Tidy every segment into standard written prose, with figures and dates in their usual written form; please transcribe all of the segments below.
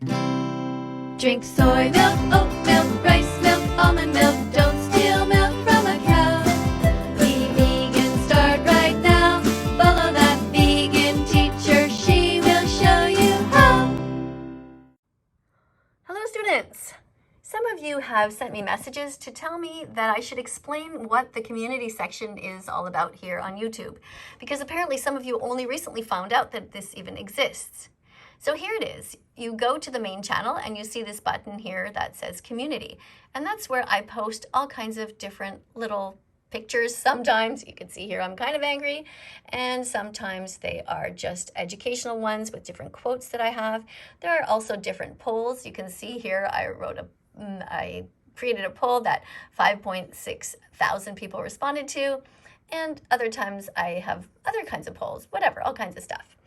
Drink soy milk, oat milk, rice milk, almond milk. Don't steal milk from a cow. Be vegan, start right now. Follow that vegan teacher. She will show you how. Hello students! Some of you have sent me messages to tell me that I should explain what the community section is all about here on YouTube, because apparently some of you only recently found out that this even exists. So here it is. You go to the main channel and you see this button here that says community. And that's where I post all kinds of different little pictures. Sometimes you can see here I'm kind of angry, and sometimes they are just educational ones with different quotes that I have. There are also different polls. You can see here I created a poll that 5.6 thousand people responded to, and other times I have other kinds of polls, whatever, all kinds of stuff.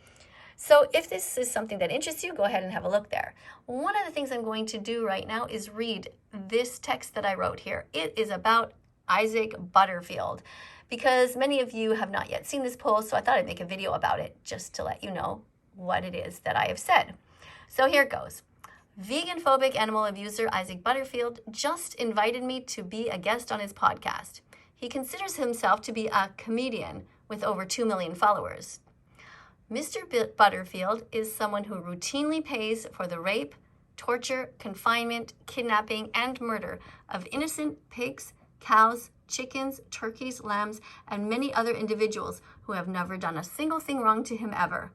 So if this is something that interests you, go ahead and have a look there. One of the things I'm going to do right now is read this text that I wrote here. It is about Isaac Butterfield, because many of you have not yet seen this post, so I thought I'd make a video about it just to let you know what it is that I have said. So here it goes. Vegan-phobic animal abuser Isaac Butterfield just invited me to be a guest on his podcast. He considers himself to be a comedian with over 2 million followers. Mr. Butterfield is someone who routinely pays for the rape, torture, confinement, kidnapping, and murder of innocent pigs, cows, chickens, turkeys, lambs, and many other individuals who have never done a single thing wrong to him ever.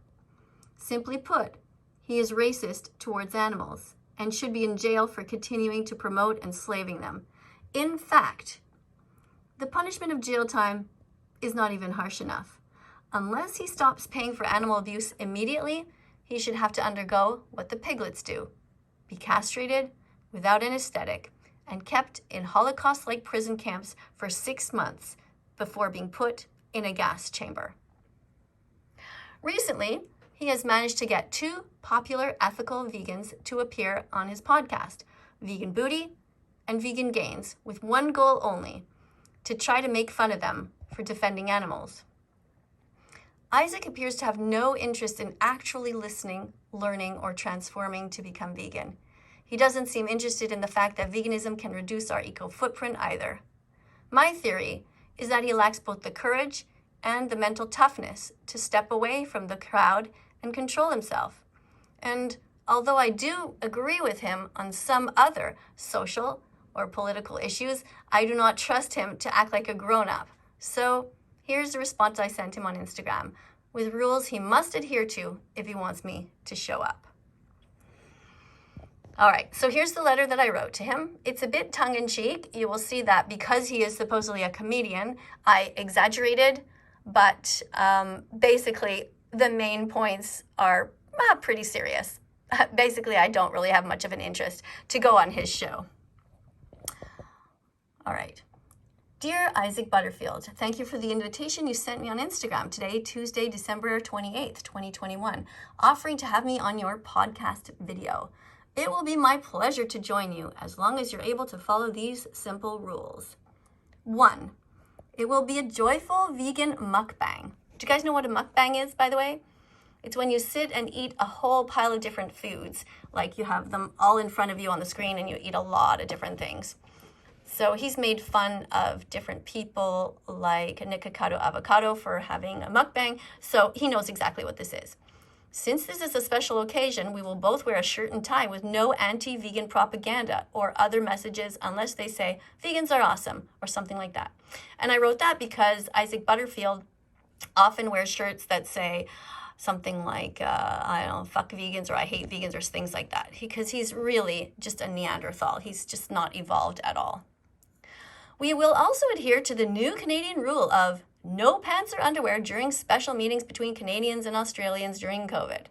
Simply put, he is racist towards animals and should be in jail for continuing to promote enslaving them. In fact, the punishment of jail time is not even harsh enough. Unless he stops paying for animal abuse immediately, he should have to undergo what the piglets do: be castrated without anesthetic and kept in Holocaust-like prison camps for 6 months before being put in a gas chamber. Recently, he has managed to get 2 popular ethical vegans to appear on his podcast, Vegan Booty and Vegan Gains, with one goal only: to try to make fun of them for defending animals. Isaac appears to have no interest in actually listening, learning, or transforming to become vegan. He doesn't seem interested in the fact that veganism can reduce our eco-footprint either. My theory is that he lacks both the courage and the mental toughness to step away from the crowd and control himself. And although I do agree with him on some other social or political issues, I do not trust him to act like a grown-up. So here's the response I sent him on Instagram, with rules he must adhere to if he wants me to show up. All right, so here's the letter that I wrote to him. It's a bit tongue-in-cheek. You will see that because he is supposedly a comedian, I exaggerated, but basically the main points are pretty serious. Basically, I don't really have much of an interest to go on his show. All right. Dear Isaac Butterfield, thank you for the invitation you sent me on Instagram today, Tuesday, December 28th, 2021, offering to have me on your podcast video. It will be my pleasure to join you as long as you're able to follow these simple rules. 1. It will be a joyful vegan mukbang. Do you guys know what a mukbang is, by the way? It's when you sit and eat a whole pile of different foods, like you have them all in front of you on the screen and you eat a lot of different things. So he's made fun of different people like Nikocado Avocado for having a mukbang, so he knows exactly what this is. Since this is a special occasion, we will both wear a shirt and tie with no anti-vegan propaganda or other messages unless they say, vegans are awesome, or something like that. And I wrote that because Isaac Butterfield often wears shirts that say something like, I don't know, fuck vegans, or I hate vegans, or things like that, because he's really just a Neanderthal. He's just not evolved at all. We will also adhere to the new Canadian rule of no pants or underwear during special meetings between Canadians and Australians during COVID.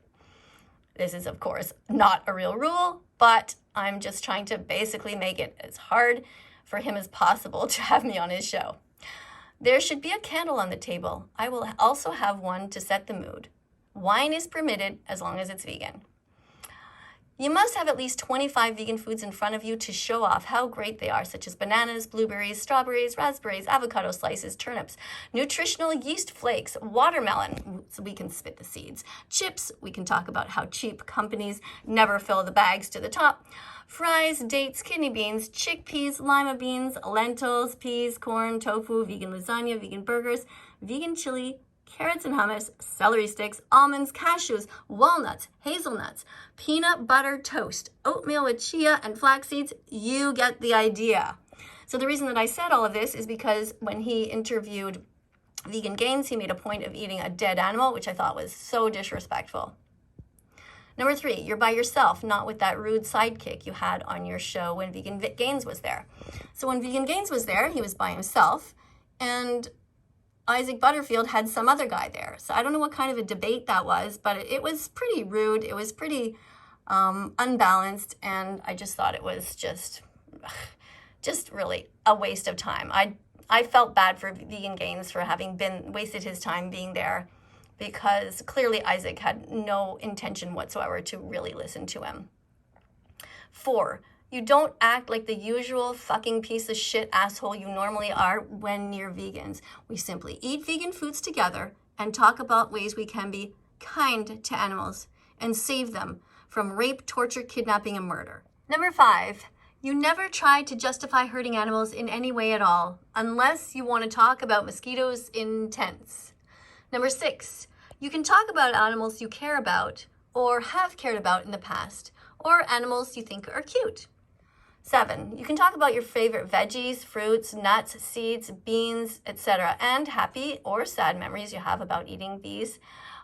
This is, of course, not a real rule, but I'm just trying to basically make it as hard for him as possible to have me on his show. There should be a candle on the table. I will also have one to set the mood. Wine is permitted as long as it's vegan. You must have at least 25 vegan foods in front of you to show off how great they are, such as bananas, blueberries, strawberries, raspberries, avocado slices, turnips, nutritional yeast flakes, watermelon, so we can spit the seeds, chips, we can talk about how cheap companies never fill the bags to the top, fries, dates, kidney beans, chickpeas, lima beans, lentils, peas, corn, tofu, vegan lasagna, vegan burgers, vegan chili, carrots and hummus, celery sticks, almonds, cashews, walnuts, hazelnuts, peanut butter toast, oatmeal with chia and flax seeds. You get the idea. So the reason that I said all of this is because when he interviewed Vegan Gains, he made a point of eating a dead animal, which I thought was so disrespectful. Number 3, you're by yourself, not with that rude sidekick you had on your show when Vegan Gains was there. So when Vegan Gains was there, he was by himself, and Isaac Butterfield had some other guy there. So I don't know what kind of a debate that was, but it was pretty rude. It was pretty unbalanced, and I just thought it was just really a waste of time. I felt bad for Vegan Gains for having wasted his time being there, because clearly Isaac had no intention whatsoever to really listen to him. 4, you don't act like the usual fucking piece of shit asshole you normally are when you're vegans. We simply eat vegan foods together and talk about ways we can be kind to animals and save them from rape, torture, kidnapping, and murder. Number 5, you never try to justify hurting animals in any way at all, unless you want to talk about mosquitoes in tents. Number 6, you can talk about animals you care about or have cared about in the past, or animals you think are cute. 7, you can talk about your favorite veggies, fruits, nuts, seeds, beans, etc., and happy or sad memories you have about eating these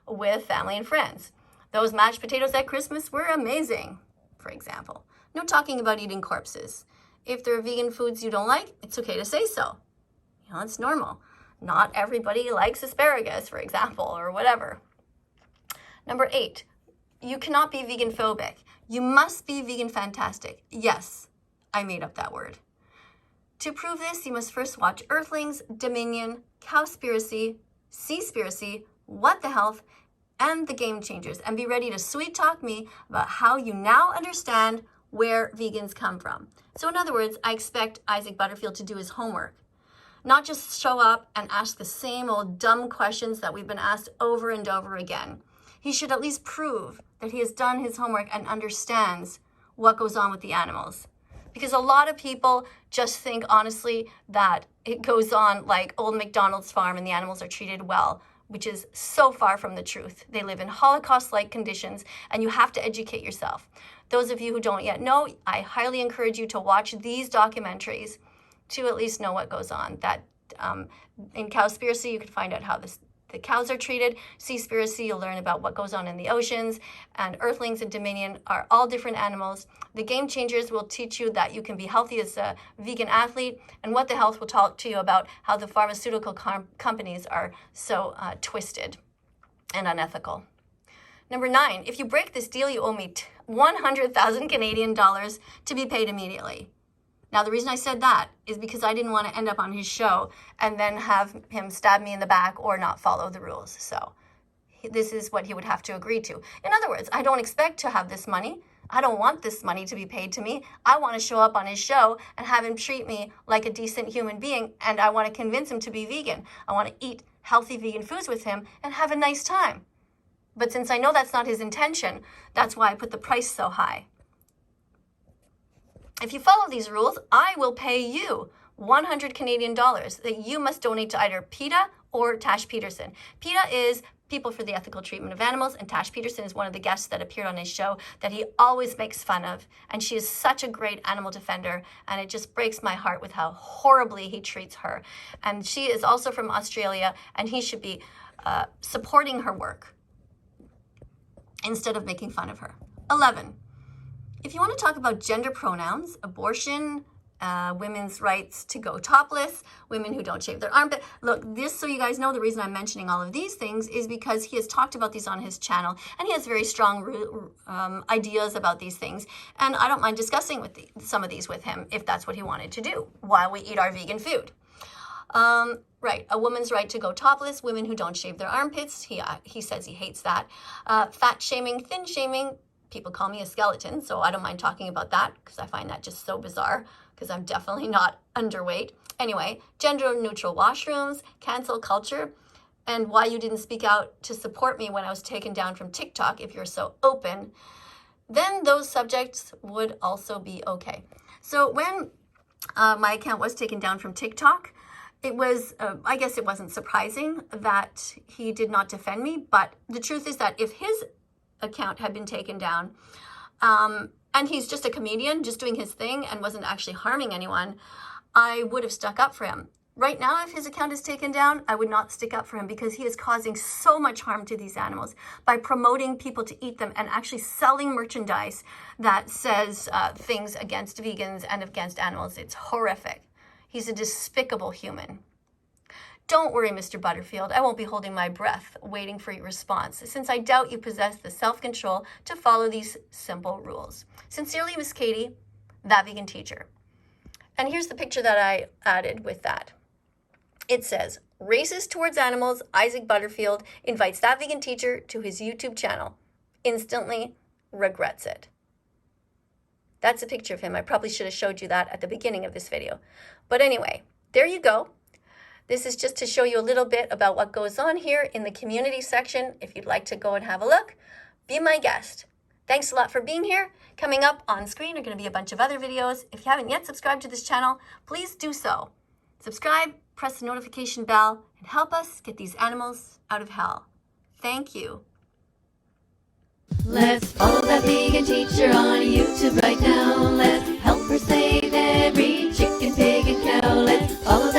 with family and friends. Those mashed potatoes at Christmas were amazing, for example. No talking about eating corpses. If there are vegan foods you don't like, it's okay to say so. You know, it's normal. Not everybody likes asparagus, for example, or whatever. Number 8, you cannot be vegan phobic. You must be vegan fantastic. Yes, I made up that word. To prove this, you must first watch Earthlings, Dominion, Cowspiracy, Seaspiracy, What the Health, and The Game Changers, and be ready to sweet talk me about how you now understand where vegans come from. So in other words, I expect Isaac Butterfield to do his homework, not just show up and ask the same old dumb questions that we've been asked over and over again. He should at least prove that he has done his homework and understands what goes on with the animals. Because a lot of people just think, honestly, that it goes on like old McDonald's farm and the animals are treated well, which is so far from the truth. They live in Holocaust-like conditions, and you have to educate yourself. Those of you who don't yet know, I highly encourage you to watch these documentaries to at least know what goes on. That in Cowspiracy, you can find out how the cows are treated. Seaspiracy, you'll learn about what goes on in the oceans. And Earthlings and Dominion are all different animals. The Game Changers will teach you that you can be healthy as a vegan athlete. And What the Health will talk to you about how the pharmaceutical companies are so twisted and unethical. Number 9, if you break this deal, you owe me 100,000 Canadian dollars to be paid immediately. Now, the reason I said that is because I didn't want to end up on his show and then have him stab me in the back or not follow the rules. So this is what he would have to agree to. In other words, I don't expect to have this money. I don't want this money to be paid to me. I want to show up on his show and have him treat me like a decent human being, and I want to convince him to be vegan. I want to eat healthy vegan foods with him and have a nice time. But since I know that's not his intention, that's why I put the price so high. If you follow these rules, I will pay you 100 Canadian dollars that you must donate to either PETA or Tash Peterson. PETA is People for the Ethical Treatment of Animals, and Tash Peterson is one of the guests that appeared on his show that he always makes fun of. And she is such a great animal defender, and it just breaks my heart with how horribly he treats her. And she is also from Australia, and he should be supporting her work instead of making fun of her. 11. If you want to talk about gender pronouns, abortion, women's rights to go topless, women who don't shave their armpit. Look, this, so you guys know, the reason I'm mentioning all of these things is because he has talked about these on his channel, and he has very strong ideas about these things. And I don't mind discussing some of these with him if that's what he wanted to do while we eat our vegan food. Right, a woman's right to go topless, women who don't shave their armpits. He says he hates that. Fat shaming, thin shaming, people call me a skeleton, so I don't mind talking about that because I find that just so bizarre because I'm definitely not underweight. Anyway, gender neutral washrooms, cancel culture, and why you didn't speak out to support me when I was taken down from TikTok if you're so open, then those subjects would also be okay. So when my account was taken down from TikTok, it was, I guess it wasn't surprising that he did not defend me, but the truth is that if his account had been taken down, and he's just a comedian, just doing his thing and wasn't actually harming anyone, I would have stuck up for him. Right now, if his account is taken down, I would not stick up for him because he is causing so much harm to these animals by promoting people to eat them and actually selling merchandise that says things against vegans and against animals. It's horrific. He's a despicable human. Don't worry, Mr. Butterfield. I won't be holding my breath waiting for your response, since I doubt you possess the self-control to follow these simple rules. Sincerely, Miss Katie, That Vegan Teacher. And here's the picture that I added with that. It says, racist towards animals, Isaac Butterfield invites That Vegan Teacher to his YouTube channel. Instantly regrets it. That's a picture of him. I probably should have showed you that at the beginning of this video. But anyway, there you go. This is just to show you a little bit about what goes on here in the community section. If you'd like to go and have a look, be my guest. Thanks a lot for being here. Coming up on screen are going to be a bunch of other videos. If you haven't yet subscribed to this channel, please do so. Subscribe, press the notification bell, and help us get these animals out of hell. Thank you. Let's follow that vegan teacher on YouTube right now. Let's help her save every chicken, pig, and cow. Let's follow